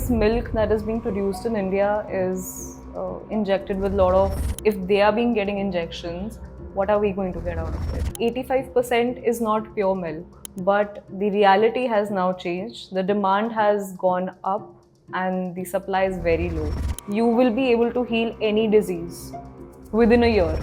today's milk that is being produced in India is injected with a lot of, if they are being getting injections, what are we going to get out of it? 85% is not pure milk, but the reality has now changed. The demand has gone up and the supply is very low. You will be able to heal any disease within a year.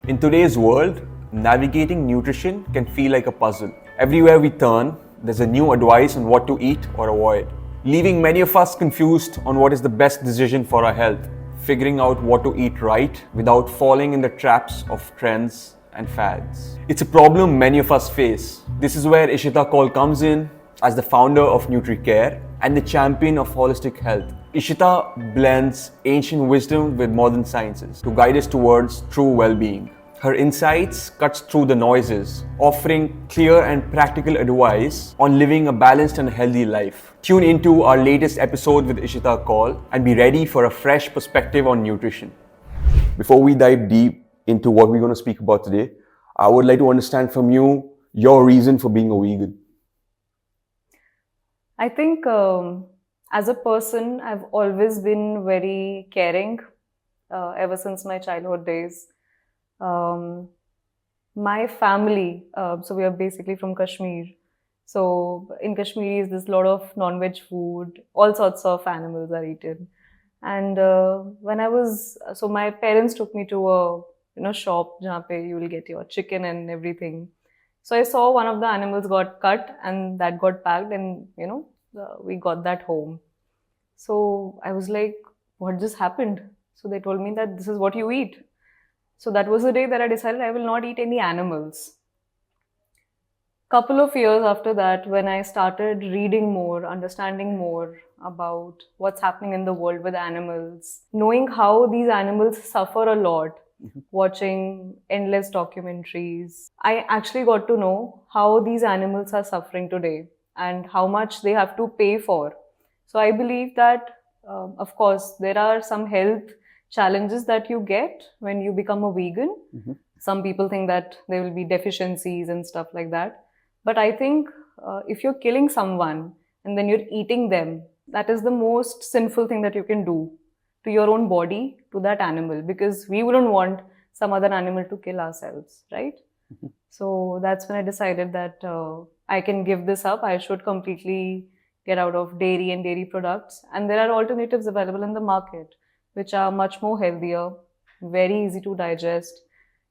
In today's world, navigating nutrition can feel like a puzzle. Everywhere we turn, there's a new advice on what to eat or avoid, leaving many of us confused on what is the best decision for our health, figuring out what to eat right without falling in the traps of trends and fads. It's a problem many of us face. This is where Ishita Kaul comes in as the founder of NutriCare and the champion of holistic health. Ishita blends ancient wisdom with modern sciences to guide us towards true well-being. Her insights cuts through the noises, offering clear and practical advice on living a balanced and healthy life. Tune into our latest episode with Ishita Kaul and be ready for a fresh perspective on nutrition. Before we dive deep into what we're going to speak about today, I would like to understand from you your reason for being a vegan. I think as a person, I've always been very caring ever since my childhood days. My family, so we are basically from Kashmir. So in Kashmir, there's a lot of non-veg food, all sorts of animals are eaten. And when I was, so my parents took me to a shop jahan pe you will get your chicken and everything. So I saw one of the animals got cut and that got packed and, we got that home. So I was like, what just happened? So they told me that this is what you eat. So that was the day that I decided I will not eat any animals. Couple of years after that, when I started reading more, understanding more about what's happening in the world with animals, knowing how these animals suffer a lot, watching endless documentaries, I actually got to know how these animals are suffering today and how much they have to pay for. So I believe that, of course, there are some health challenges that you get when you become a vegan. Some people think that there will be deficiencies and stuff like that. But I think if you're killing someone and then you're eating them, that is the most sinful thing that you can do to your own body, to that animal, because we wouldn't want some other animal to kill ourselves, right? So that's when I decided that I can give this up. I should completely get out of dairy and dairy products. And there are alternatives available in the market, which are much more healthier, very easy to digest,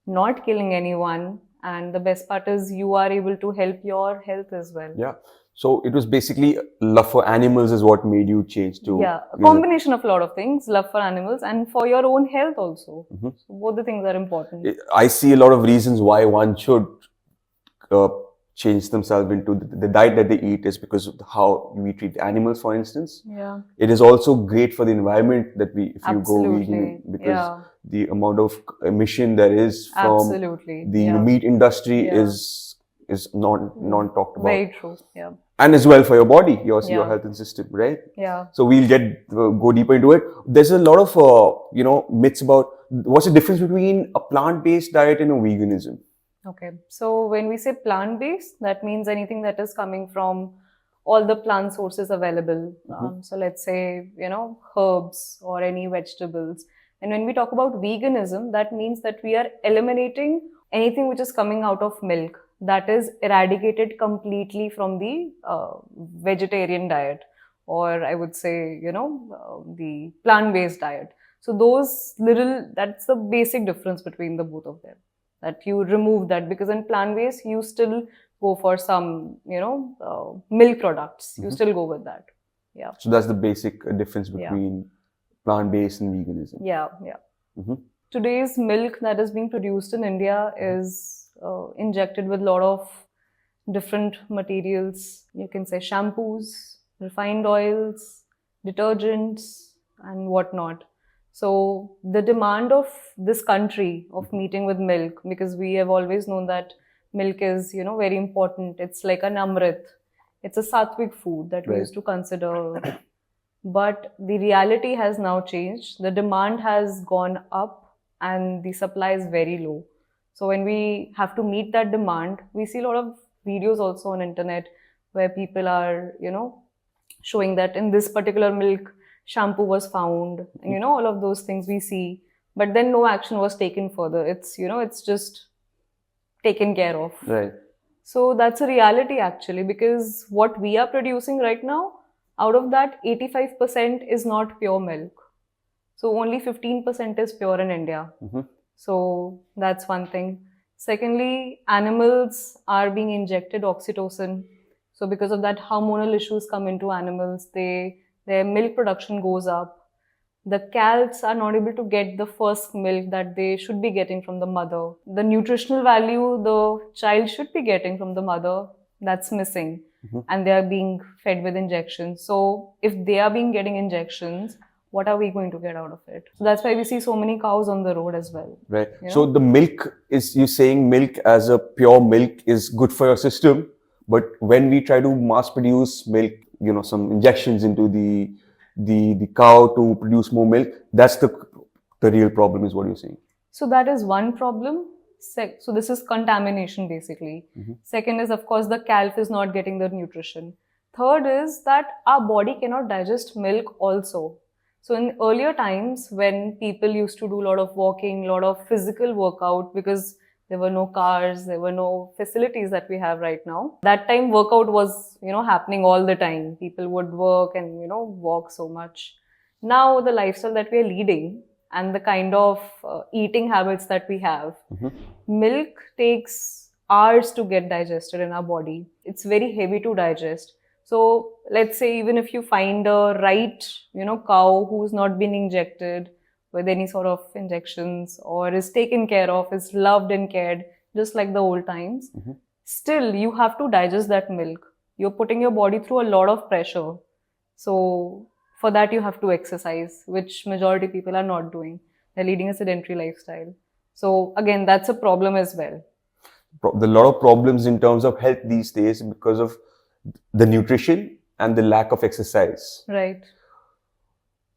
not killing anyone. And the best part is you are able to help your health as well. Yeah. So it was basically love for animals is what made you change to... Yeah, a combination of a lot of things, love for animals and for your own health also. So both the things are important. I see a lot of reasons why one should change themselves into the diet that they eat is because of how we treat animals, for instance. Yeah. It is also great for the environment that if you go Absolutely. vegan, because the amount of emission there is from Absolutely. the meat industry is not talked about. Very true. Yeah. And as well for your body, your health and system, right? Yeah. So we'll go deeper into it. There's a lot of myths about what's the difference between a plant-based diet and a veganism. Okay. So when we say plant-based, that means anything that is coming from all the plant sources available. So let's say, herbs or any vegetables. And when we talk about veganism, that means that we are eliminating anything which is coming out of milk, that is eradicated completely from the vegetarian diet, or I would say, the plant-based diet. So that's the basic difference between the both of them, that you remove that, because in plant-based, you still go for some, milk products. You still go with that. Yeah. So that's the basic difference between plant-based and veganism. Yeah. Today's milk that is being produced in India is injected with a lot of different materials. You can say shampoos, refined oils, detergents, and whatnot. So the demand of this country of meeting with milk, because we have always known that milk is, very important. It's like an amrit. It's a sattvic food that we used to consider. But the reality has now changed. The demand has gone up and the supply is very low. So when we have to meet that demand, we see a lot of videos also on internet where people are, showing that in this particular milk shampoo was found, and all of those things we see, but then no action was taken further. It's just taken care of. Right. So that's a reality actually, because what we are producing right now, out of that 85% is not pure milk. So only 15% is pure in India. So that's one thing. Secondly, animals are being injected oxytocin. So because of that, hormonal issues come into animals. Their milk production goes up. The calves are not able to get the first milk that they should be getting from the mother. The nutritional value the child should be getting from the mother, that's missing. And they are being fed with injections. So if they are being getting injections, what are we going to get out of it? So that's why we see so many cows on the road as well. Right. So the milk is, you're saying milk as a pure milk is good for your system, but when we try to mass produce milk, some injections into the cow to produce more milk, that's the real problem, is what you're saying. So that is one problem. So this is contamination basically. Second is, of course, the calf is not getting the nutrition. Third is that our body cannot digest milk also. So in earlier times, when people used to do a lot of walking, a lot of physical workout, because there were no cars, there were no facilities that we have right now. That time workout was, happening all the time. People would work and, walk so much. Now the lifestyle that we are leading and the kind of eating habits that we have, milk takes hours to get digested in our body. It's very heavy to digest. So let's say even if you find a right, cow who's not been injected with any sort of injections or is taken care of, is loved and cared, just like the old times, still you have to digest that milk. You're putting your body through a lot of pressure. So for that you have to exercise, which majority people are not doing. They're leading a sedentary lifestyle. So again, that's a problem as well. There are a lot of problems in terms of health these days because of the nutrition and the lack of exercise. Right.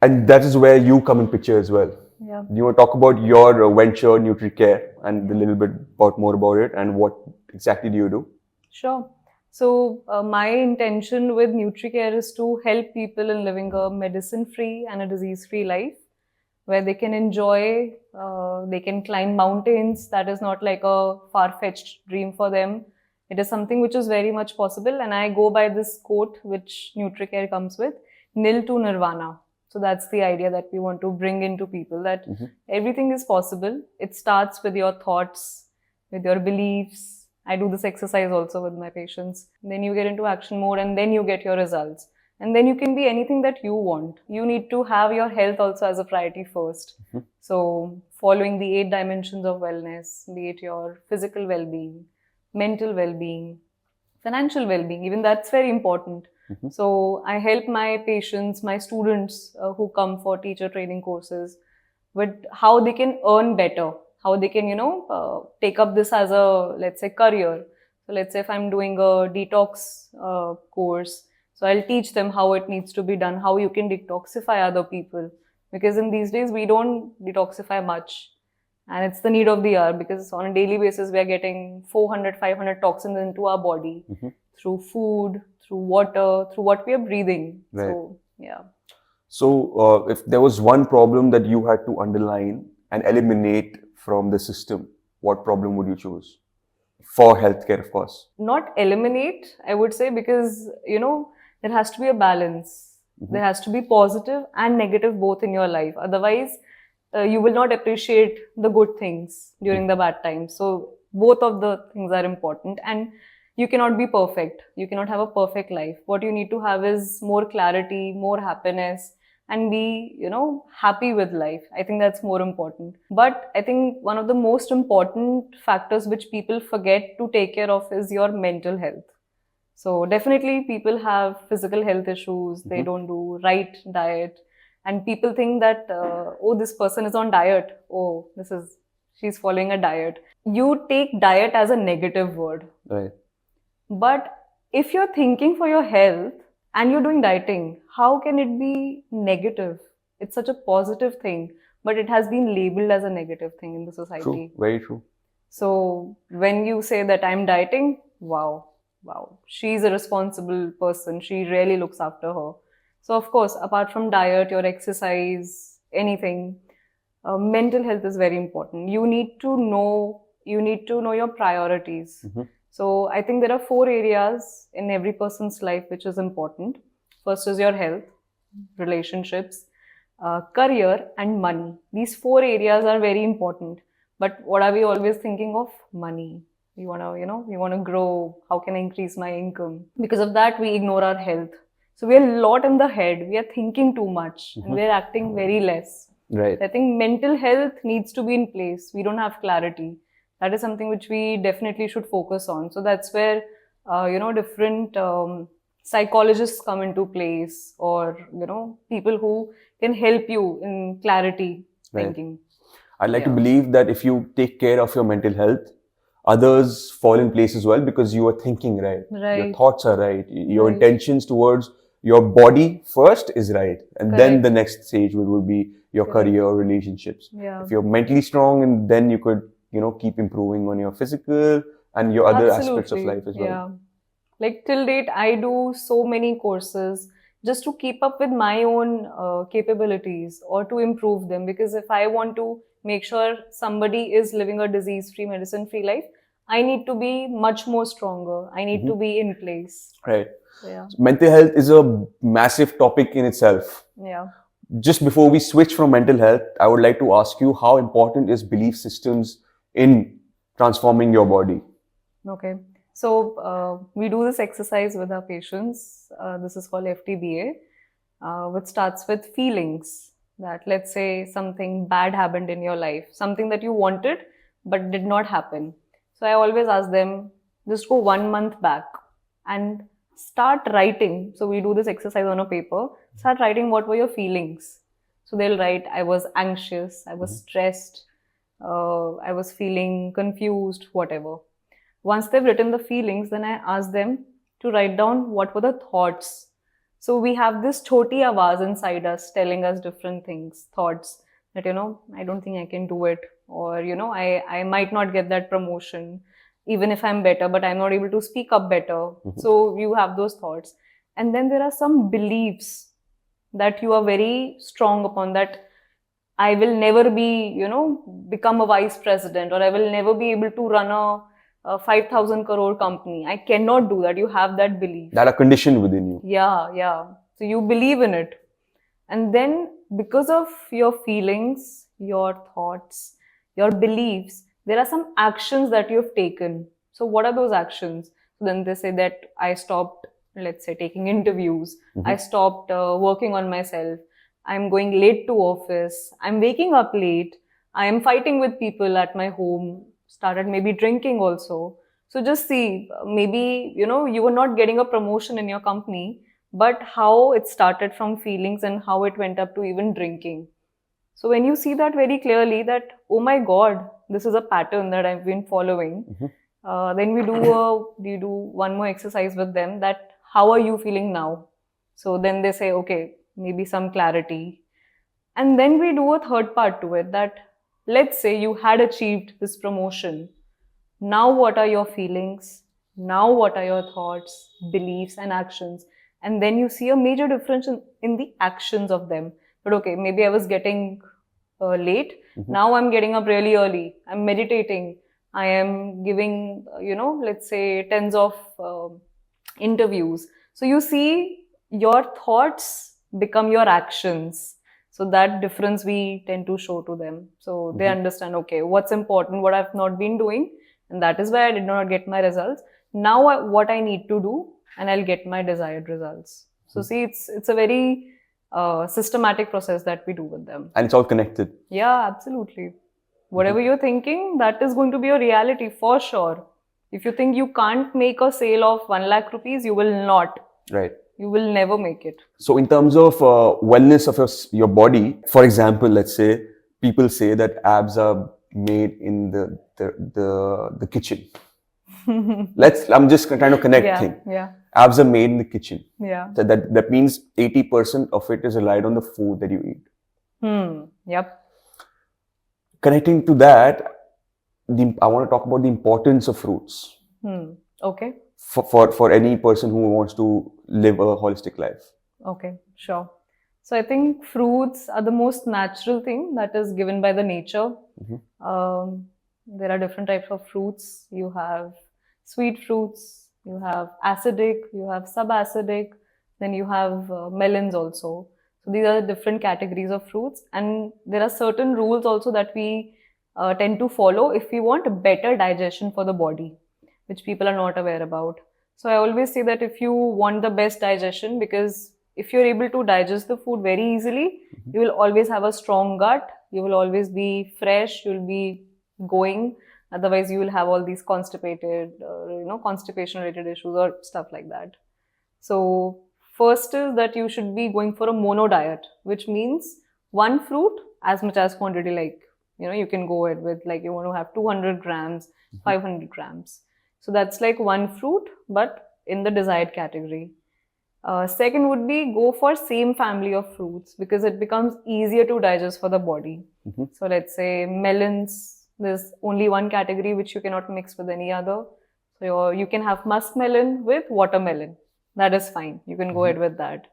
And that is where you come in picture as well. Yeah. You want to talk about your venture, NutriCare, and a little bit more about it and what exactly do you do? Sure. So my intention with NutriCare is to help people in living a medicine-free and a disease-free life, where they can enjoy, they can climb mountains. That is not like a far-fetched dream for them. It is something which is very much possible. And I go by this quote, which NutriCare comes with, nil to nirvana. So that's the idea that we want to bring into people, that everything is possible. It starts with your thoughts, with your beliefs. I do this exercise also with my patients. Then you get into action mode and then you get your results. And then you can be anything that you want. You need to have your health also as a priority first. So following the 8 dimensions of wellness, be it your physical well-being, mental well-being, financial well-being, even that's very important. So I help my patients, my students who come for teacher training courses with how they can earn better, how they can, take up this as a, let's say, career. So let's say if I'm doing a detox course, so I'll teach them how it needs to be done, how you can detoxify other people. Because in these days, we don't detoxify much. And it's the need of the hour, because on a daily basis, we are getting 400, 500 toxins into our body through food, through water, through what we are breathing. Right. So, yeah. So if there was one problem that you had to underline and eliminate from the system, what problem would you choose? For healthcare, of course. Not eliminate, I would say, because, there has to be a balance. There has to be positive and negative both in your life. Otherwise, you will not appreciate the good things during the bad times. So both of the things are important, and you cannot be perfect. You cannot have a perfect life. What you need to have is more clarity, more happiness, and be, happy with life. I think that's more important. But I think one of the most important factors which people forget to take care of is your mental health. So definitely people have physical health issues. They don't do right diet. And people think that, oh, this person is on diet. Oh, she's following a diet. You take diet as a negative word. Right. But if you're thinking for your health and you're doing dieting, how can it be negative? It's such a positive thing, but it has been labeled as a negative thing in the society. True, very true. So when you say that I'm dieting, wow, wow, she's a responsible person. She really looks after her. So of course, apart from diet, your exercise, anything, mental health is very important. You need to know your priorities. So I think there are four areas in every person's life which is important. First is your health, relationships, career, and money. These four areas are very important. But what are we always thinking of? Money. We want to grow. How can I increase my income? Because of that, we ignore our health. So we are a lot in the head. We are thinking too much and we are acting very less. Right. I think mental health needs to be in place. We don't have clarity. That is something which we definitely should focus on. So that's where, different psychologists come into place, or, people who can help you in clarity thinking. I'd like to believe that if you take care of your mental health, others fall in place as well, because you are thinking right. Your thoughts are right. Your intentions towards your body first is right. And then the next stage would be your career or relationships. If you're mentally strong, and then you could, keep improving on your physical and your other aspects of life as well. Yeah. Like till date, I do so many courses just to keep up with my own capabilities or to improve them. Because if I want to make sure somebody is living a disease-free, medicine-free life, I need to be much more stronger. I need to be in place. Right. Yeah. So mental health is a massive topic in itself. Yeah. Just before we switch from mental health, I would like to ask you, how important is belief systems in transforming your body? Okay. So we do this exercise with our patients. This is called FTBA, which starts with feelings. That, let's say something bad happened in your life, something that you wanted but did not happen. So I always ask them, just go 1 month back and start writing. So we do this exercise on a paper. Start writing what were your feelings. So they'll write, I was anxious, I was stressed, I was feeling confused, whatever. Once they've written the feelings, then I ask them to write down what were the thoughts. So we have this choti awaz inside us telling us different things, thoughts that, I don't think I can do it, or, I might not get that promotion, even if I'm better, but I'm not able to speak up better. So you have those thoughts. And then there are some beliefs that you are very strong upon, that I will never be, become a vice president, or I will never be able to run a 5,000 crore company. I cannot do that. You have that belief. That are conditioned within you. Yeah. So you believe in it. And then because of your feelings, your thoughts, your beliefs, there are some actions that you have taken. So what are those actions? So then they say that I stopped, let's say, taking interviews. I stopped working on myself. I'm going late to office. I'm waking up late. I am fighting with people at my home. Started maybe drinking also. So just see, maybe, you were not getting a promotion in your company, but how it started from feelings and how it went up to even drinking. So when you see that very clearly, that, oh my God, this is a pattern that I've been following, then we do one more exercise with them, that how are you feeling now? So then they say, okay, maybe some clarity. And then we do a third part to it, that let's say you had achieved this promotion. Now what are your feelings? Now what are your thoughts, beliefs, and actions? And then you see a major difference in the actions of them. But okay, maybe I was getting late. Now I'm getting up really early. I'm meditating. I am giving, let's say tens of interviews. So you see, your thoughts become your actions. So that difference we tend to show to them. So they understand, okay, what's important, what I've not been doing, and that is why I did not get my results. Now what I need to do, and I'll get my desired results. So see, it's a very systematic process that we do with them. And it's all connected. Yeah, absolutely. Whatever you're thinking, that is going to be your reality for sure. If you think you can't make a sale of 1 lakh rupees, you will not. Right. You will never make it. So in terms of wellness of your body, for example, let's say people say that abs are made in the kitchen. I'm just trying to connect things. Yeah. Abs are made in the kitchen. Yeah. So that means 80% of it is relied on the food that you eat. Yep. Connecting to that, I want to talk about the importance of fruits. Okay. for any person who wants to live a holistic life? Okay, sure. So I think fruits are the most natural thing that is given by the nature. There are different types of fruits. You have sweet fruits, you have acidic, you have subacidic, then you have melons also. So these are the different categories of fruits, and there are certain rules also that we tend to follow if we want a better digestion for the body, which people are not aware about. So I always say that if you want the best digestion, because if you're able to digest the food very easily, you will always have a strong gut, you will always be fresh, you'll be going. Otherwise, you will have all these constipated, constipation related issues or stuff like that. So, first is that you should be going for a mono diet, which means one fruit as much as quantity, like, you can go ahead with, like, you want to have 200 grams, 500 grams. So, that's like one fruit, but in the desired category. Second would be go for same family of fruits because it becomes easier to digest for the body. So let's say melons, there's only one category which you cannot mix with any other. So you can have muskmelon with watermelon. That is fine. You can go ahead with that.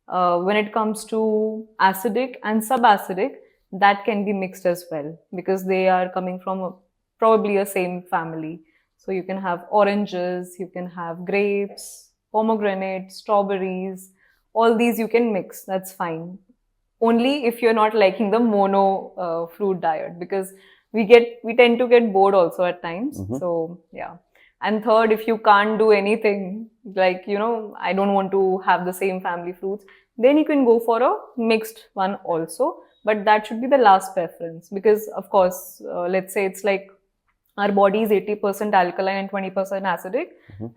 When it comes to acidic and subacidic, that can be mixed as well because they are coming from probably a same family. So you can have oranges, you can have grapes, pomegranate, strawberries, all these you can mix. That's fine. Only if you're not liking the mono fruit diet because we tend to get bored also at times. So yeah. And third, if you can't do anything, like, I don't want to have the same family fruits, then you can go for a mixed one also. But that should be the last preference because, of course, let's say it's like our body is 80% alkaline and 20% acidic.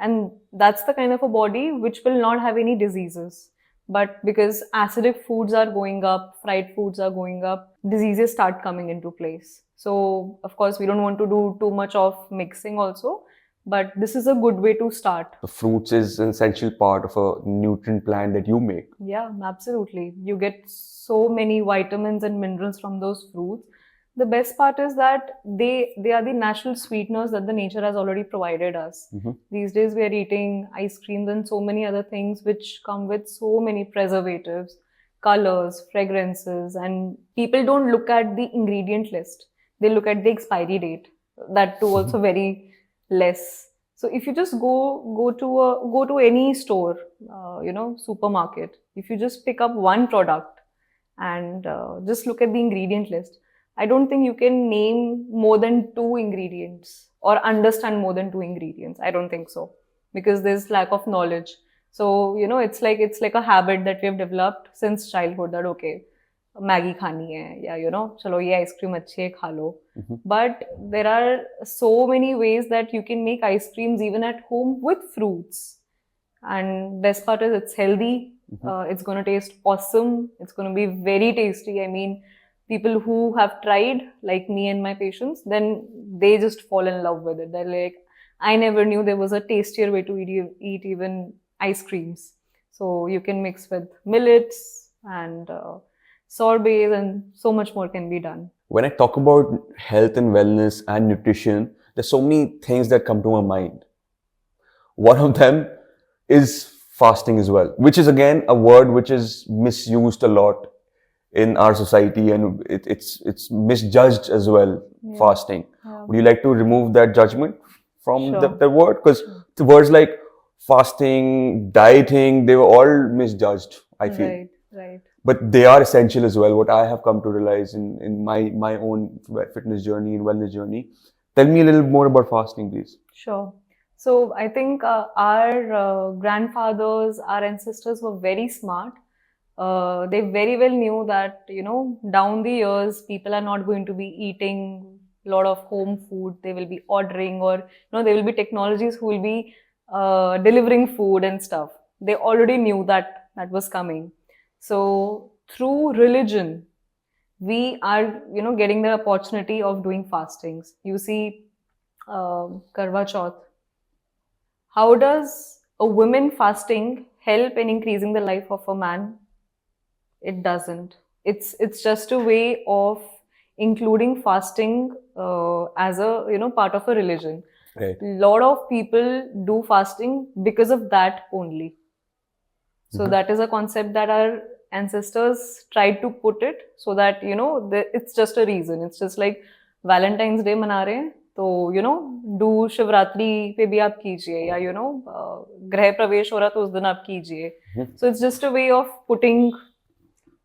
And that's the kind of a body which will not have any diseases. But because acidic foods are going up, fried foods are going up, diseases start coming into place. So, of course, we don't want to do too much of mixing also. But this is a good way to start. The fruits is an essential part of a nutrient plan that you make. Yeah, absolutely. You get so many vitamins and minerals from those fruits. The best part is that they are the natural sweeteners that the nature has already provided us. These days we are eating ice creams and so many other things which come with so many preservatives, colors, fragrances, and people don't look at the ingredient list. They look at the expiry date. That too also very less. So if you just go to any store, supermarket, if you just pick up one product and just look at the ingredient list, I don't think you can name more than 2 ingredients or understand more than 2 ingredients. I don't think so because there's lack of knowledge. So it's like a habit that we have developed since childhood that okay, Maggie khani hai, ya chalo ye ice cream achhi hai, kha lo. But there are so many ways that you can make ice creams even at home with fruits. And best part is it's healthy. It's going to taste awesome. It's going to be very tasty. I mean, people who have tried, like me and my patients, then they just fall in love with it. They're like, I never knew there was a tastier way to eat even ice creams. So you can mix with millets and sorbets and so much more can be done. When I talk about health and wellness and nutrition, there's so many things that come to my mind. One of them is fasting as well, which is again a word which is misused a lot in our society and it's misjudged as well. Fasting. Would you like to remove that judgment from the word? Because the words like fasting, dieting, they were all misjudged, I feel. Right. But they are essential as well, what I have come to realize in my own fitness journey and wellness journey. Tell me a little more about fasting, please. Sure. So I think our grandfathers, our ancestors were very smart. They very well knew that, down the years, people are not going to be eating a lot of home food. They will be ordering or, there will be technologies who will be delivering food and stuff. They already knew that was coming. So through religion, we are, getting the opportunity of doing fastings. You see, Karwa Chauth. How does a woman fasting help in increasing the life of a man? It doesn't. It's just a way of including fasting as a part of a religion. Right. Lot of people do fasting because of that only. So that is a concept that our ancestors tried to put it so that, it's just a reason. It's just like Valentine's Day मना रहे हैं, तो do Shivratri पे भी आप कीजिए, या गृह प्रवेश हो रहा तो उस दिन आप कीजिए. So it's just a way of putting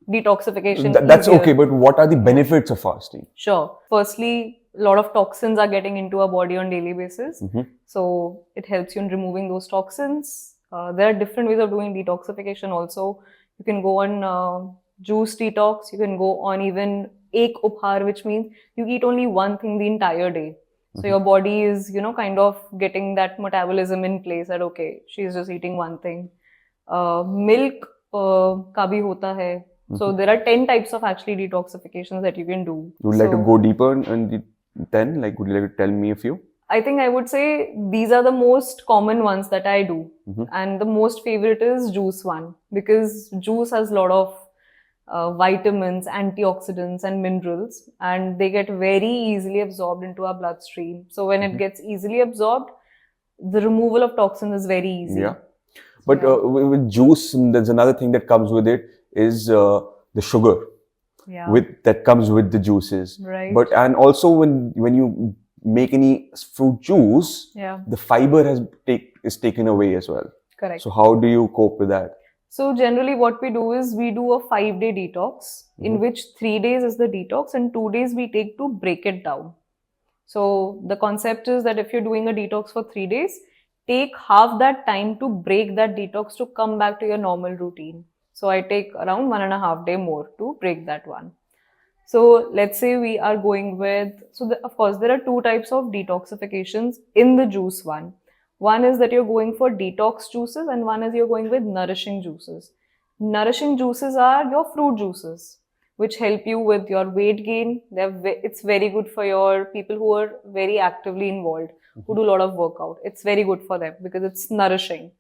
detoxification That's easier. okay, but what are the benefits of fasting? Sure. Firstly, a lot of toxins are getting into our body on daily basis. So it helps you in removing those toxins. There are different ways of doing detoxification also. You can go on juice detox. You can go on even ek uphar, which means you eat only one thing the entire day. So your body is, kind of getting that metabolism in place that, okay, she's just eating one thing. Milk ka bhi hota hai. So there are 10 types of actually detoxifications that you can do. Would you like to go deeper in the 10? Like, would you like to tell me a few? I think I would say these are the most common ones that I do. And the most favorite is juice one, because juice has a lot of vitamins, antioxidants and minerals, and they get very easily absorbed into our bloodstream. So when it gets easily absorbed, the removal of toxins is very easy. Yeah. But with juice, there's another thing that comes with it is the sugar. Yeah. That comes with the juices. Right. And also when you make any fruit juice, the fiber is taken away as well. Correct. So how do you cope with that? So generally what we do is we do a 5-day detox, in which 3 days is the detox and 2 days we take to break it down. So the concept is that if you're doing a detox for 3 days, take half that time to break that detox to come back to your normal routine. So I take around 1.5 days more to break that one. So let's say we are going with, of course, there are 2 types of detoxifications in the juice one. One is that you're going for detox juices and one is you're going with nourishing juices. Nourishing juices are your fruit juices, which help you with your weight gain. It's very good for your people who are very actively involved, who do a lot of workout. It's very good for them because it's nourishing.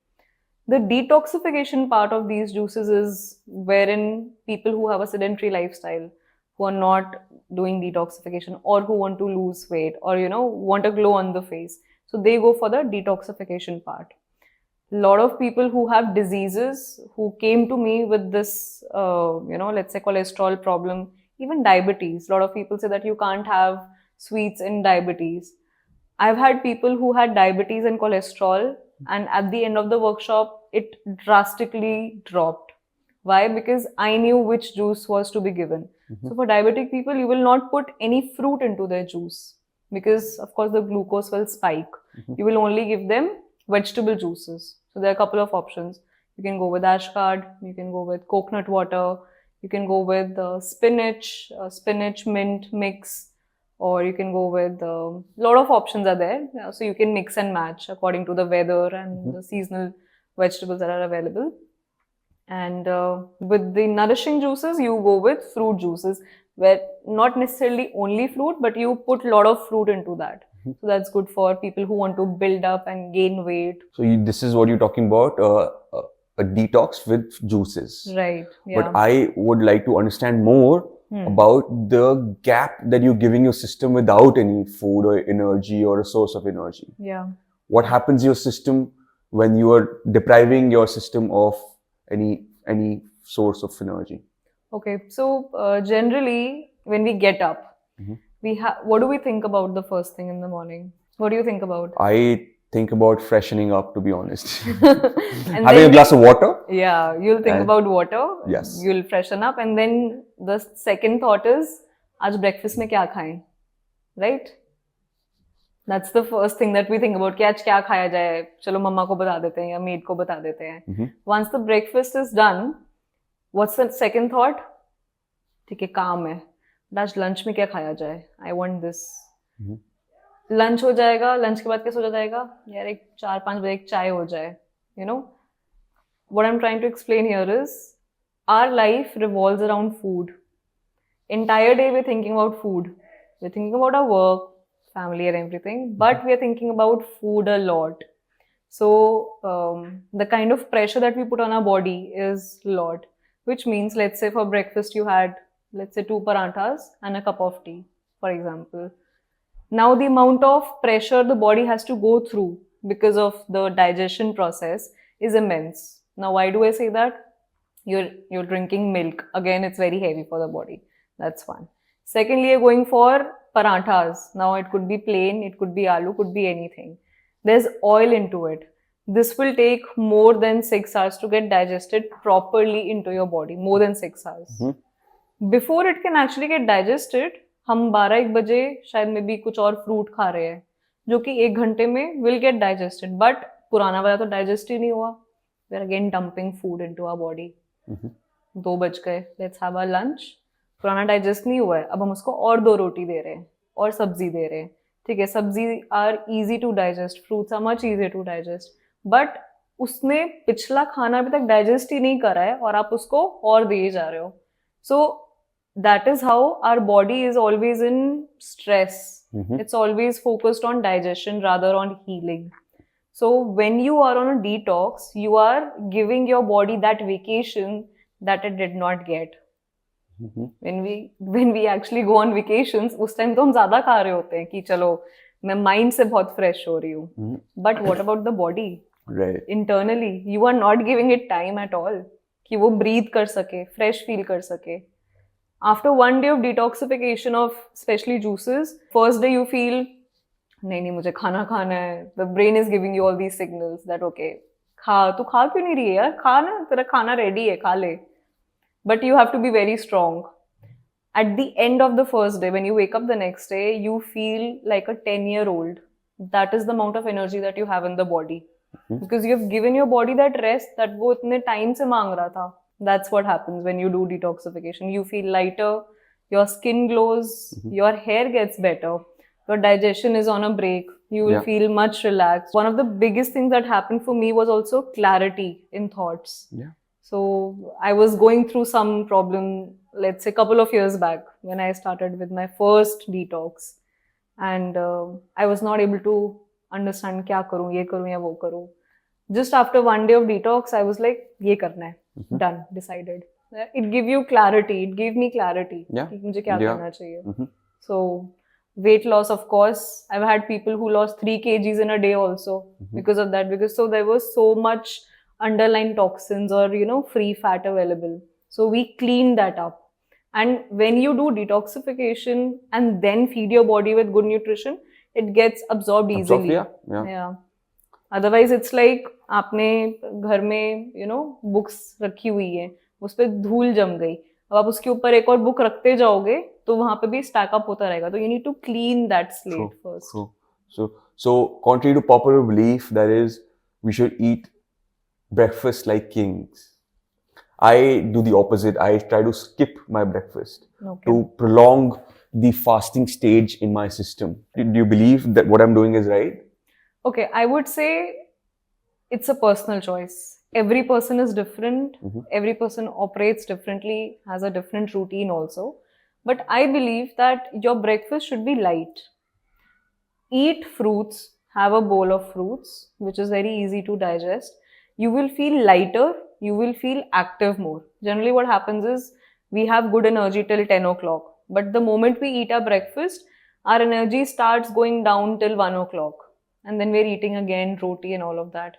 The detoxification part of these juices is wherein people who have a sedentary lifestyle, who are not doing detoxification or who want to lose weight or, want a glow on the face. So they go for the detoxification part. A lot of people who have diseases who came to me with this, let's say cholesterol problem, even diabetes. A lot of people say that you can't have sweets in diabetes. I've had people who had diabetes and cholesterol, and at the end of the workshop, it drastically dropped. Why? Because I knew which juice was to be given. So for diabetic people, you will not put any fruit into their juice because, of course, the glucose will spike. You will only give them vegetable juices. So there are a couple of options. You can go with ashgard, you can go with coconut water, you can go with spinach mint mix, or you can go with a lot of options are there. So you can mix and match according to the weather and the seasonal vegetables that are available. And with the nourishing juices, you go with fruit juices, where not necessarily only fruit, but you put a lot of fruit into that. So that's good for people who want to build up and gain weight. So this is what you're talking about, a detox with juices. Right. Yeah. But I would like to understand more about the gap that you're giving your system without any food or energy or a source of energy. Yeah. What happens to your system when you are depriving your system of any source of energy? Okay, so generally when we get up, what do we think about the first thing in the morning? What do you think about? I think about freshening up, to be honest. And Having a glass of water. Yeah, you'll think about water. Yes. You'll freshen up, and then the second thought is, आज breakfast में क्या खाएं? Right? That's the first thing that we think about. कि आज क्या खाया जाए? चलो मम्मा को बता देते हैं या maid को बता देते हैं. Once the breakfast is done, what's the second thought? ठीक है, काम है. आज lunch में क्या खाया जाए? I want this. लंच हो जाएगा, लंच के बाद क्या सोचा जाएगा? यार एक 4-5 बजे एक चाय हो जाए. What I'm trying to explain here is our life revolves around food. Entire day we're thinking about food. We're thinking about our work, family and everything, but we are thinking about food a lot. So the kind of pressure that we put on our body is a lot, which means, let's say for breakfast you had, let's say 2 paranthas and a cup of tea, for example. Now the amount of pressure the body has to go through because of the digestion process is immense. Now why do I say that? You're drinking milk. Again, it's very heavy for the body. That's one. Secondly, you're going for paranthas. Now it could be plain, it could be aloo, could be anything. There's oil into it. This will take more than 6 hours to get digested properly into your body. More than 6 hours. Before it can actually get digested, हम 12-1 बजे शायद में भी कुछ और fruit खा रहे हैं जो कि 1 घंटे में will get digested, but पुराना वाला तो डाइजेस्ट ही नहीं हुआ. We are again dumping food into our body. 2 बज गए, let's have our lunch. पुराना डाइजेस्ट नहीं हुआ है, अब हम उसको और 2 रोटी दे रहे हैं और सब्जी दे रहे हैं. ठीक है, sabzi are easy to digest, fruits are much easy to digest, but उसने पिछला खाना अभी तक डाइजेस्ट ही नहीं करा है और आप उसको और दिए जा रहे हो. सो that is how our body is always in stress. It's always focused on digestion rather on healing. So when you are on a detox, you are giving your body that vacation that it did not get. When we actually go on vacations, उस time तो हम ज्यादा खा रहे होते हैं कि चलो मैं माइंड से बहुत फ्रेश हो रही हूँ. But what about the body? Right. Internally, you are not giving it time at all कि वो breathe कर सके, fresh feel कर सके. After 1 day of detoxification of especially juices, first day you feel नहीं मुझे खाना खाना है. The brain is giving you all these signals that okay, तू खा क्यों नहीं रही है यार, खा ना, तेरा खाना ready है, खा ले. But you have to be very strong. At the end of the first day, when you wake up the next day, you feel like a 10-year-old. That is the amount of energy that you have in the body. Because you have given your body that rest that वो इतने time से मांग रहा था. That's what happens when you do detoxification. You feel lighter, your skin glows, your hair gets better, your digestion is on a break, you will feel much relaxed. One of the biggest things that happened for me was also clarity in thoughts. So I was going through some problem, let's say a couple of years back when I started with my first detox, and I was not able to understand क्या करूँ, ये करूँ या वो करूँ. Just after 1 day of detox, I was like, ये करना है. Done, decided. It gave you clarity. It gave me clarity. कि मुझे क्या करना चाहिए. So weight loss, of course, I've had people who lost 3 kgs in a day also because of that. Because so there was so much underlying toxins or free fat available. So we cleaned that up. And when you do detoxification and then feed your body with good nutrition, it gets absorbed easily. Yeah. Otherwise, it's like आपने घर में books रखी हुई है, उस पर धूल जम गई, अब आप उसके ऊपर एक और बुक रखते जाओगे तो वहां पे भी स्टैक अप होता रहेगा. तो you need to clean that slate first. So contrary to popular belief, that is, we should eat breakfast like kings. I do the opposite. I try to skip my breakfast to prolong the fasting stage in my system. Do you believe that what I'm doing is right? Okay, I would say it's a personal choice. Every person is different. Every person operates differently, has a different routine also. But I believe that your breakfast should be light. Eat fruits, have a bowl of fruits, which is very easy to digest. You will feel lighter, you will feel active more. Generally what happens is we have good energy till 10 o'clock. But the moment we eat our breakfast, our energy starts going down till 1 o'clock. And then we're eating again roti and all of that.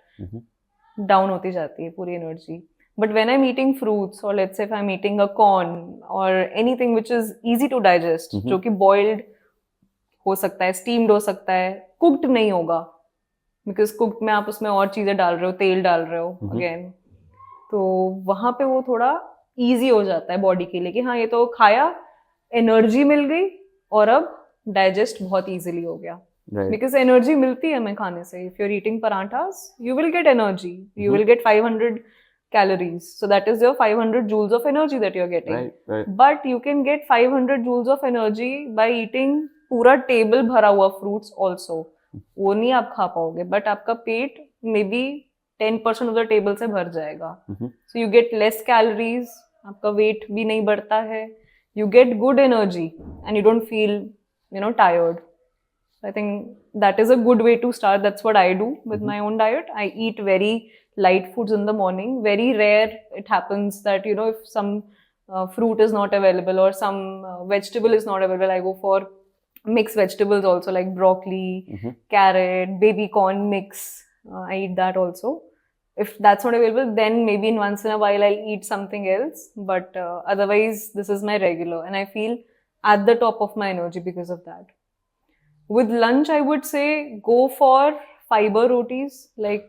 Down hoti jati hai puri energy. But when I'm eating fruits, or let's say if I'm eating a corn or anything which is easy to digest, जो कि boiled हो सकता है, steamed हो सकता है, cooked नहीं होगा, because cooked में आप उसमें और चीजें डाल रहे हो, तेल डाल रहे हो again, तो वहाँ पे वो थोड़ा easy हो जाता है body के लिए कि हाँ ये तो खाया, energy मिल गई और अब digest बहुत easily हो गया. Right. Because energy मिलती है हमें खाने से. If you're eating paranthas, you will get energy. You will get 500 calories. So that is your 500 joules of energy that you're getting. Right. But you can get 500 joules of energy by eating पूरा table भरा हुआ fruits also. वो नहीं आप खा पाओगे, but आपका पेट maybe 10% of the table से भर जाएगा. So you get less calories. आपका weight भी नहीं बढ़ता है. You get good energy and you don't feel tired. I think that is a good way to start. That's what I do with my own diet. I eat very light foods in the morning. Very rare it happens that, if some fruit is not available or some vegetable is not available, I go for mixed vegetables also, like broccoli, carrot, baby corn mix. I eat that also. If that's not available, then maybe in once in a while I'll eat something else. But otherwise, this is my regular, and I feel at the top of my energy because of that. With lunch, I would say go for fiber rotis, like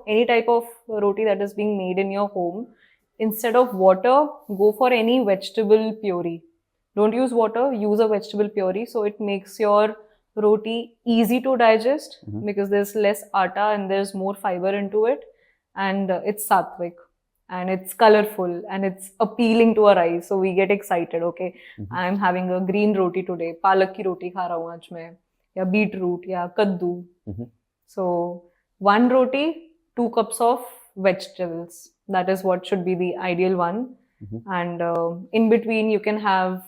any type of roti that is being made in your home. Instead of water, go for any vegetable puree. Don't use water, use a vegetable puree. So it makes your roti easy to digest because there's less atta and there's more fiber into it. And it's sattvic and it's colorful and it's appealing to our eyes. So we get excited. Okay, I'm having a green roti today. Palak ki roti kha raha hu aaj main. या beet root या कद्दू सो one roti 2 cups of vegetables, that is what should be the ideal one. And in between you can have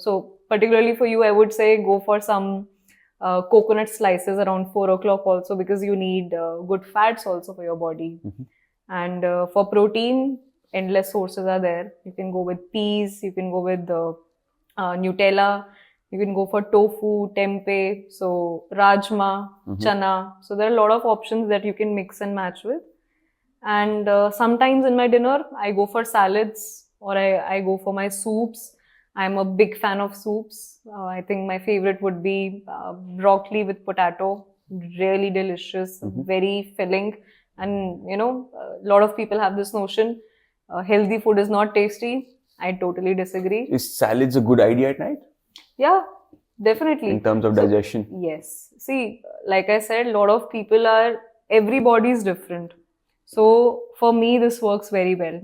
so particularly for you I would say go for some coconut slices around 4 o'clock also, because you need good fats also for your body. And for protein, endless sources are there. You can go with peas, you can go with Nutella, you can go for tofu, tempeh, so rajma, chana. So there are a lot of options that you can mix and match with. And sometimes in my dinner, I go for salads or I go for my soups. I'm a big fan of soups. I think my favorite would be broccoli with potato. Really delicious, very filling. And a lot of people have this notion healthy food is not tasty. I totally disagree. Is salads a good idea at night? Yeah, definitely. In terms of digestion? Yes. See, like I said, a lot of people everybody is different. So for me, this works very well.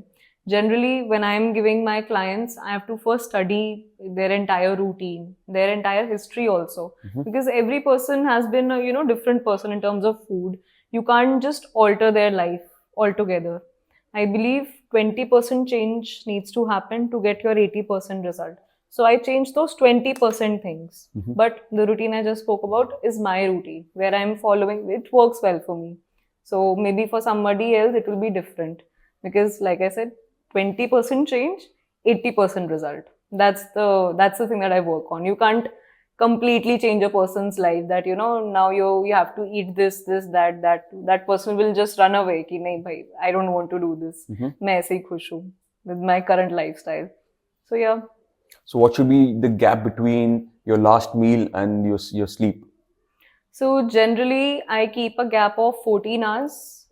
Generally, when I'm giving my clients, I have to first study their entire routine, their entire history also. Because every person has been a different person in terms of food. You can't just alter their life altogether. I believe 20% change needs to happen to get your 80% result. So I changed those 20% things. But the routine I just spoke about is my routine, where I'm following. It works well for me. So maybe for somebody else, it will be different. Because like I said, 20% change, 80% result. That's the thing that I work on. You can't completely change a person's life that, now you have to eat this, that person will just run away. Ki, nahi bhai, I don't want to do this. Main aise hi khush hu with my current lifestyle. So yeah. So what should be the gap between your last meal and your sleep? So generally, I keep a gap of 14 hours,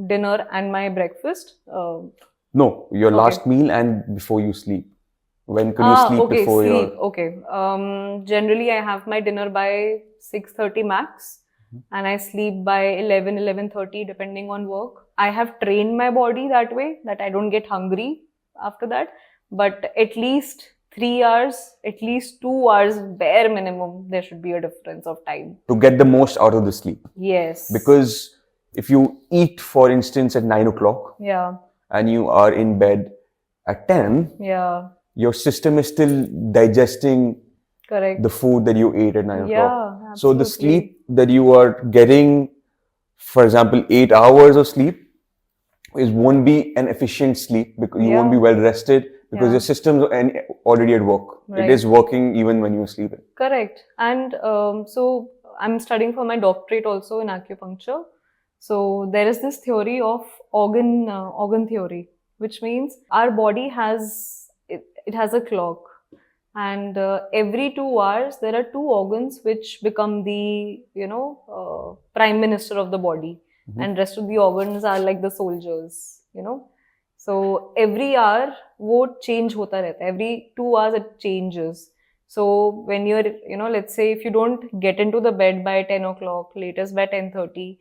dinner and my breakfast. No, your last meal and before you sleep. When could you sleep before sleep. Okay. Generally, I have my dinner by 6:30 max, and I sleep by 11:30 depending on work. I have trained my body that way that I don't get hungry after that. But at least 3 hours, at least 2 hours, bare minimum, there should be a difference of time. To get the most out of the sleep. Yes. Because if you eat, for instance, at 9 o'clock, and you are in bed at 10, your system is still digesting the food that you ate at 9 o'clock. Absolutely. So the sleep that you are getting, for example, 8 hours of sleep, won't be an efficient sleep because you won't be well rested. Because your system's already at work. Right. It is working even when you're sleeping. Correct. And so I'm studying for my doctorate also in acupuncture. So there is this theory of organ theory, which means our body has a clock. And every 2 hours, there are 2 organs which become the, prime minister of the body. And rest of the organs are like the soldiers, So every hour, वो change होता रहता है. Every 2 hours it changes. So when you're, let's say if you don't get into the bed by 10 o'clock, latest by 10:30,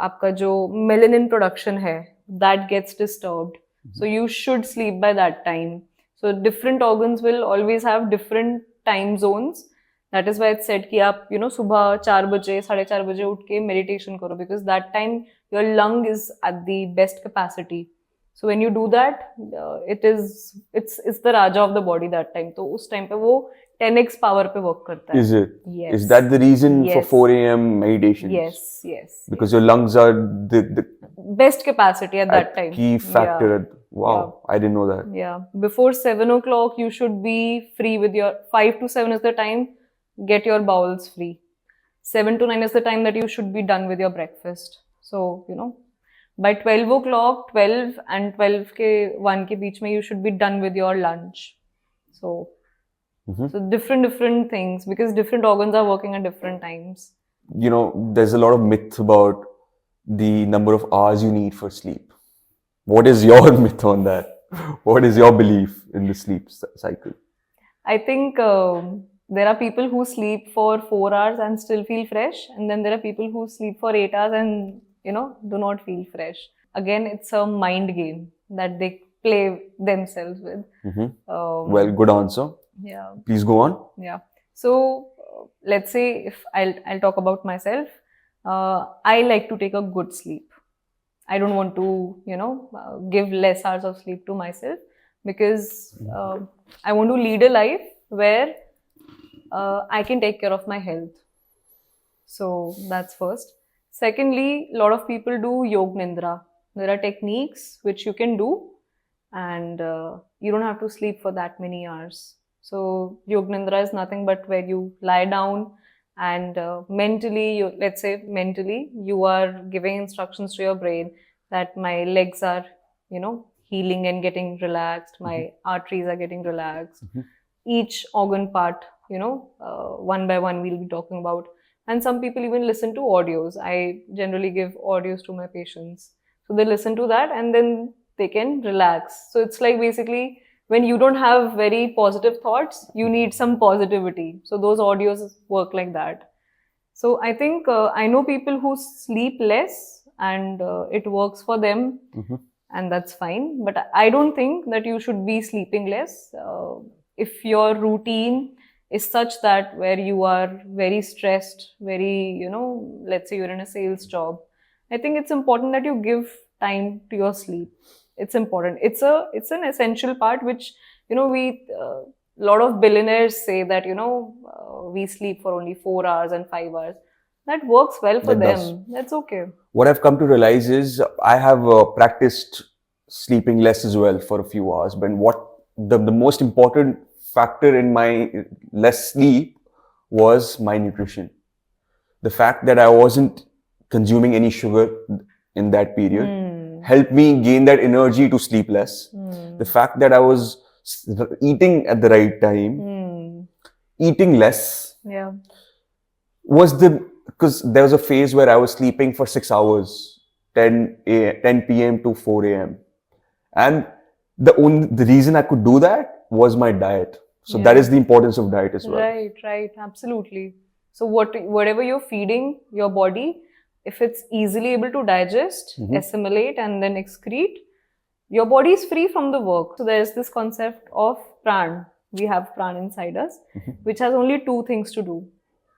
आपका जो melanin production है, that gets disturbed. So you should sleep by that time. So different organs will always have different time zones. That is why it's said कि आप, सुबह 4 बजे, 4:30 बजे उठ के meditation करो, because that time your lung is at the best capacity. So when you do that, it's the Raja of the body that time. तो उस time पे वो 10x power पे work करता है. Is it? Yes. Is that the reason for 4 a.m. meditation? Yes. Because your lungs are the best capacity at that time. Key factor. Wow, I didn't know that. Yeah. Before 7 o'clock, you should be free with your 5 to 7 is the time. get your bowels free. 7 to 9 is the time that you should be done with your breakfast. So, by 12 o'clock, 12 and 12 ke 1 ke beech mein, you should be done with your lunch. So, so different things, because different organs are working at different times. There's a lot of myth about the number of hours you need for sleep. What is your myth on that? What is your belief in the sleep cycle? I think there are people who sleep for 4 hours and still feel fresh, and then there are people who sleep for 8 hours and do not feel fresh. Again, it's a mind game that they play themselves with. Well, good answer. Yeah. Please go on. Yeah. So let's say if I'll talk about myself. I like to take a good sleep. I don't want to give less hours of sleep to myself, because I want to lead a life where I can take care of my health. So that's first. Secondly, a lot of people do Yog Nindra. There are techniques which you can do, and you don't have to sleep for that many hours. So Yog Nindra is nothing but where you lie down and mentally, you are giving instructions to your brain that my legs are, healing and getting relaxed. My arteries are getting relaxed. Each organ part, one by one we'll be talking about. And some people even listen to audios. I generally give audios to my patients. So they listen to that and then they can relax. So it's like basically when you don't have very positive thoughts, you need some positivity. So those audios work like that. So I think I know people who sleep less and it works for them, and that's fine. But I don't think that you should be sleeping less. If your routine is such that where you are very stressed, very, let's say you're in a sales job, I think it's important that you give time to your sleep. It's important. It's an essential part, which, we, a lot of billionaires say that, we sleep for only 4 hours and 5 hours. That works well for them. That's okay. What I've come to realize is I have practiced sleeping less as well for a few hours. But what the most important factor in my less sleep was my nutrition. The fact that I wasn't consuming any sugar in that period helped me gain that energy to sleep less. The fact that I was eating at the right time, eating less, was because there was a phase where I was sleeping for 6 hours, 10 p.m. to 4 a.m. And the reason I could do that was my diet. So that is the importance of diet as well. Right, absolutely. So whatever you're feeding your body, if it's easily able to digest, assimilate, and then excrete, your body is free from the work. So there's this concept of pran. We have pran inside us, which has only two things to do: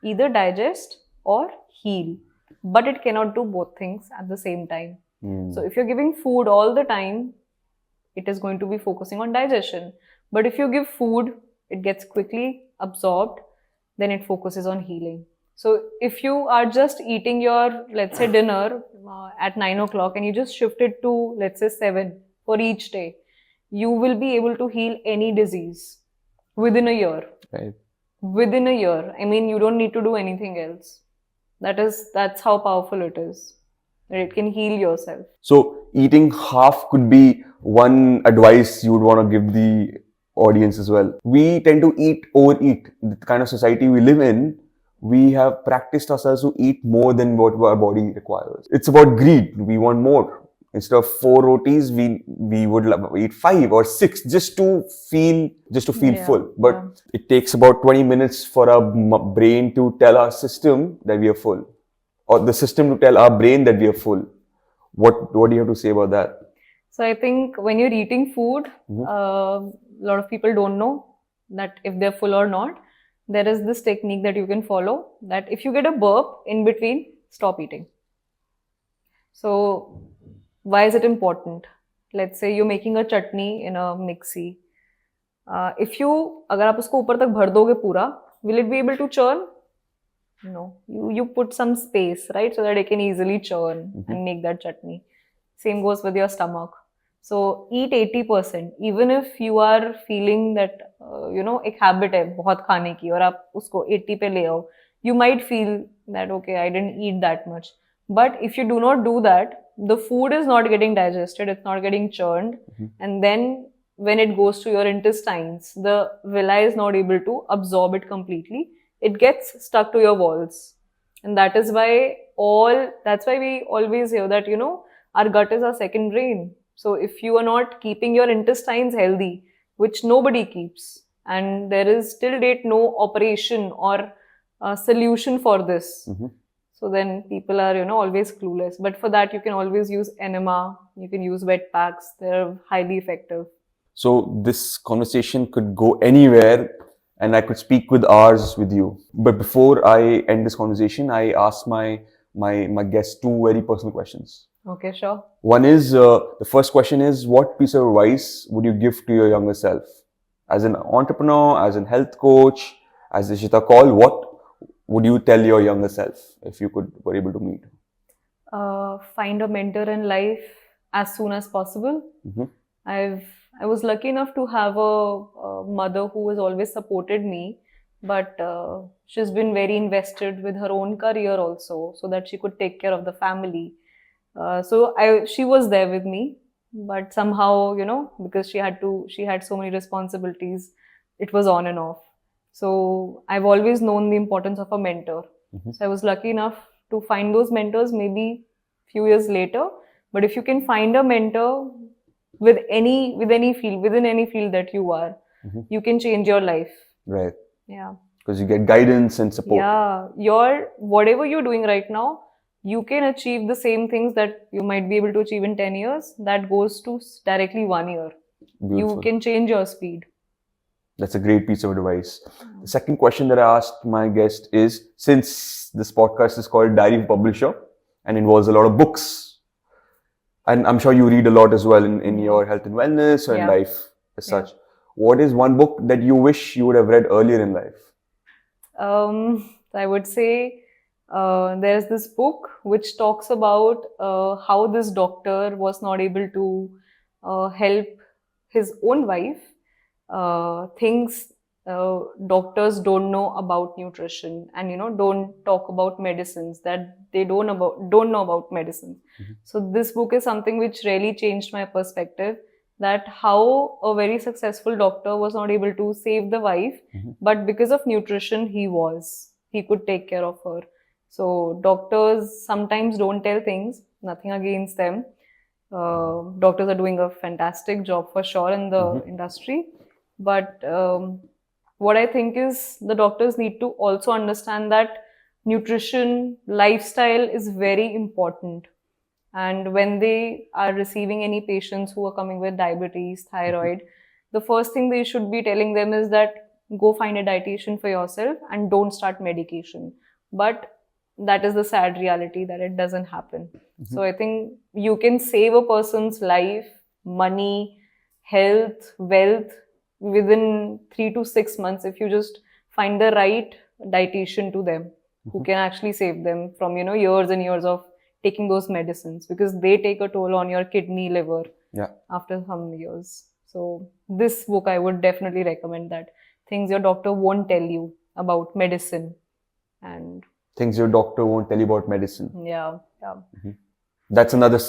either digest or heal. But it cannot do both things at the same time. So if you're giving food all the time, it is going to be focusing on digestion. But if you give food, it gets quickly absorbed, then it focuses on healing. So if you are just eating your, let's say, dinner at 9 o'clock and you just shift it to, let's say, 7 for each day, you will be able to heal any disease within a year. Right. Within a year. I mean, you don't need to do anything else. That's how powerful it is. It can heal yourself. So eating half could be one advice you would want to give the audience as well. We tend to overeat. The kind of society we live in, we have practiced ourselves to eat more than what our body requires. It's about greed. We want more. Instead of 4 rotis, we would eat 5 or 6 just to feel full. But it takes about 20 minutes for our brain to tell our system that we are full, or the system to tell our brain that we are full. What do you have to say about that? So I think when you're eating food, a lot of people don't know that if they're full or not. There is this technique that you can follow, that if you get a burp in between, stop eating. So why is it important? Let's say you're making a chutney in a mixie. अगर आप उसको ऊपर तक भर दोगे पूरा, will it be able to churn? No. You put some space, right? So that it can easily churn and make that chutney. Same goes with your stomach. So eat 80%. Even if you are feeling that एक habit है बहुत खाने की और आप उसको 80 पे ले आओ, you might feel that okay, I didn't eat that much. But if you do not do that, the food is not getting digested, it's not getting churned, and then when it goes to your intestines, the villi is not able to absorb it completely. It gets stuck to your walls, and that's why we always hear that our gut is our second brain. So if you are not keeping your intestines healthy, which nobody keeps, and there is till date no operation or solution for this, so then people are always clueless. But for that you can always use enema, you can use wet packs, they're highly effective. So this conversation could go anywhere and I could speak with hours with you. But before I end this conversation, I ask my guests two very personal questions. Okay, sure. One is, the first question is, what piece of advice would you give to your younger self? As an entrepreneur, as a health coach, as Ishita Kaul, what would you tell your younger self if you were able to meet? Find a mentor in life as soon as possible. I was lucky enough to have a mother who has always supported me, but she's been very invested with her own career also, so that she could take care of the family. She was there with me, but somehow, because she had so many responsibilities, it was on and off. So I've always known the importance of a mentor. So I was lucky enough to find those mentors maybe few years later. But if you can find a mentor within any field that you are, you can change your life. Right. Yeah. Because you get guidance and support. Yeah. Whatever you're doing right now, you can achieve the same things that you might be able to achieve in 10 years. That goes to directly 1 year. Beautiful. You can change your speed. That's a great piece of advice. The second question that I asked my guest is, since this podcast is called Diary of a Publisher and involves a lot of books, and I'm sure you read a lot as well in your health and wellness and life as such, what is one book that you wish you would have read earlier in life? I would say there's this book which talks about how this doctor was not able to help his own wife. Things doctors don't know about nutrition, and don't talk about medicines, that they don't know about medicine. So this book is something which really changed my perspective, that how a very successful doctor was not able to save the wife, but because of nutrition he could take care of her. So doctors sometimes don't tell things, nothing against them. Doctors are doing a fantastic job for sure in the industry. But what I think is the doctors need to also understand that nutrition, lifestyle is very important. And when they are receiving any patients who are coming with diabetes, thyroid, the first thing they should be telling them is that go find a dietitian for yourself and don't start medication. But that is the sad reality, that it doesn't happen. So I think you can save a person's life, money, health, wealth within 3 to 6 months if you just find the right dietitian to them who can actually save them from years and years of taking those medicines, because they take a toll on your kidney, liver after some years. So this book I would definitely recommend, that things your doctor won't tell you about medicine. And things your doctor won't tell you about medicine. Yeah. That's another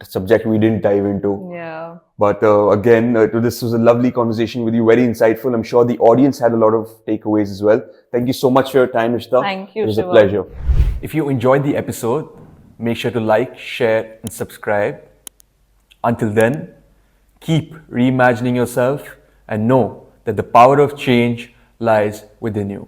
subject we didn't dive into. Yeah. But again, this was a lovely conversation with you, very insightful. I'm sure the audience had a lot of takeaways as well. Thank you so much for your time, Ishita. Thank you, It was Shiva. a pleasure. If you enjoyed the episode, make sure to like, share, and subscribe. Until then, keep reimagining yourself and know that the power of change lies within you.